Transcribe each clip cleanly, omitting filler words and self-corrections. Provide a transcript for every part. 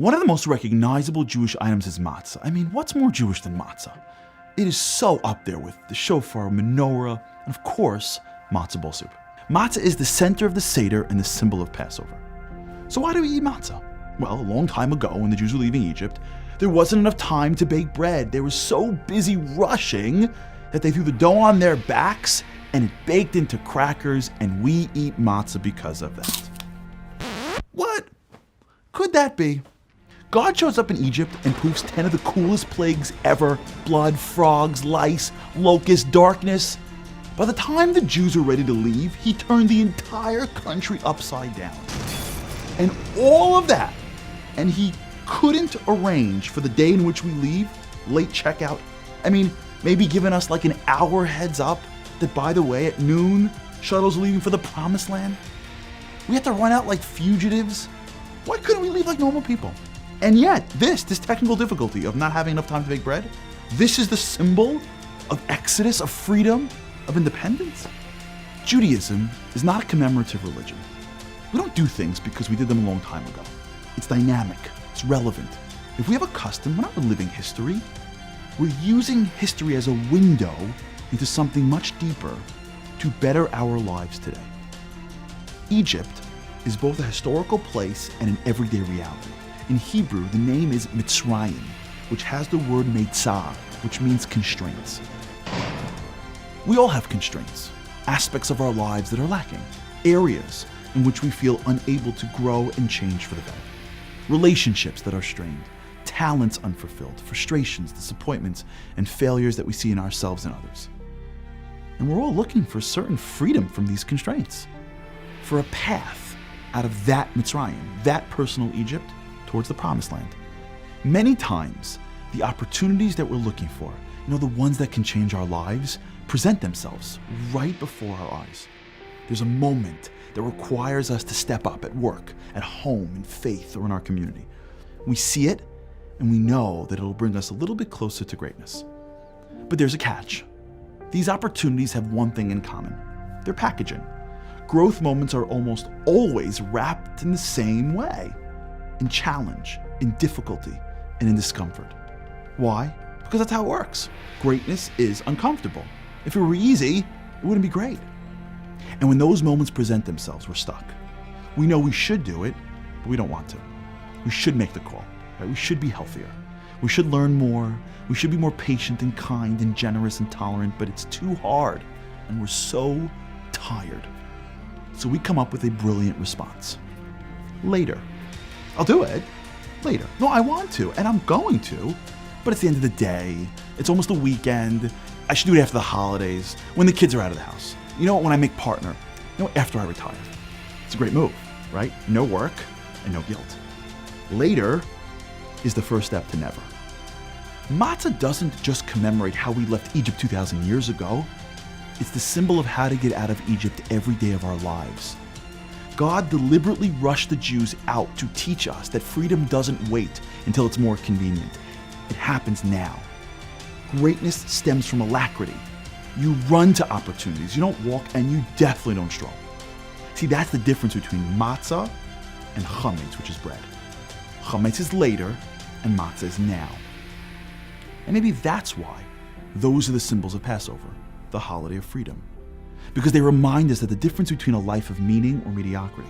One of the most recognizable Jewish items is matzah. I mean, what's more Jewish than matzah? It is so up there with the shofar, menorah, and of course, matzah ball soup. Matzah is the center of the Seder and the symbol of Passover. So why do we eat matzah? Well, a long time ago, when the Jews were leaving Egypt, there wasn't enough time to bake bread. They were so busy rushing that they threw the dough on their backs and it baked into crackers, and we eat matzah because of that. What could that be? God shows up in Egypt and proves 10 of the coolest plagues ever: blood, frogs, lice, locusts, darkness. By the time the Jews were ready to leave, he turned the entire country upside down. And all of that, and he couldn't arrange for the day in which we leave, late checkout. I mean, maybe giving us like an hour heads up that, by the way, at noon, shuttles are leaving for the promised land. We have to run out like fugitives. Why couldn't we leave like normal people? And yet, this technical difficulty of not having enough time to bake bread, this is the symbol of exodus, of freedom, of independence. Judaism is not a commemorative religion. We don't do things because we did them a long time ago. It's dynamic, it's relevant. If we have a custom, we're not reliving history. We're using history as a window into something much deeper to better our lives today. Egypt is both a historical place and an everyday reality. In Hebrew, the name is Mitzrayim, which has the word Matzah, which means constraints. We all have constraints, aspects of our lives that are lacking, areas in which we feel unable to grow and change for the better, relationships that are strained, talents unfulfilled, frustrations, disappointments, and failures that we see in ourselves and others. And we're all looking for certain freedom from these constraints, for a path out of that Mitzrayim, that personal Egypt, towards the promised land. Many times, the opportunities that we're looking for, the ones that can change our lives, present themselves right before our eyes. There's a moment that requires us to step up at work, at home, in faith, or in our community. We see it, and we know that it'll bring us a little bit closer to greatness. But there's a catch. These opportunities have one thing in common. They're packaging. Growth moments are almost always wrapped in the same way: in challenge, in difficulty, and in discomfort. Why? Because that's how it works. Greatness is uncomfortable. If it were easy, it wouldn't be great. And when those moments present themselves, we're stuck. We know we should do it, but we don't want to. We should make the call, right? We should be healthier. We should learn more. We should be more patient and kind and generous and tolerant, but it's too hard, and we're so tired. So we come up with a brilliant response. Later. I'll do it later. No, I want to, and I'm going to, but it's the end of the day. It's almost the weekend. I should do it after the holidays, when the kids are out of the house. When I make partner, after I retire. It's a great move, right? No work and no guilt. Later is the first step to never. Matzah doesn't just commemorate how we left Egypt 2,000 years ago. It's the symbol of how to get out of Egypt every day of our lives. God deliberately rushed the Jews out to teach us that freedom doesn't wait until it's more convenient. It happens now. Greatness stems from alacrity. You run to opportunities, you don't walk, and you definitely don't stroll. See, that's the difference between matzah and chametz, which is bread. Chametz is later, and matzah is now. And maybe that's why those are the symbols of Passover, the holiday of freedom. Because they remind us that the difference between a life of meaning or mediocrity,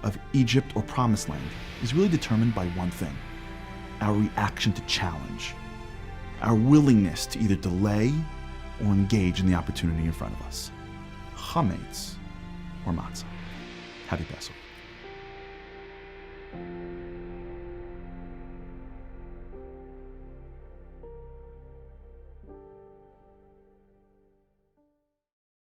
of Egypt or promised land, is really determined by one thing: our reaction to challenge, our willingness to either delay or engage in the opportunity in front of us. Chametz or matzah. Happy Passover.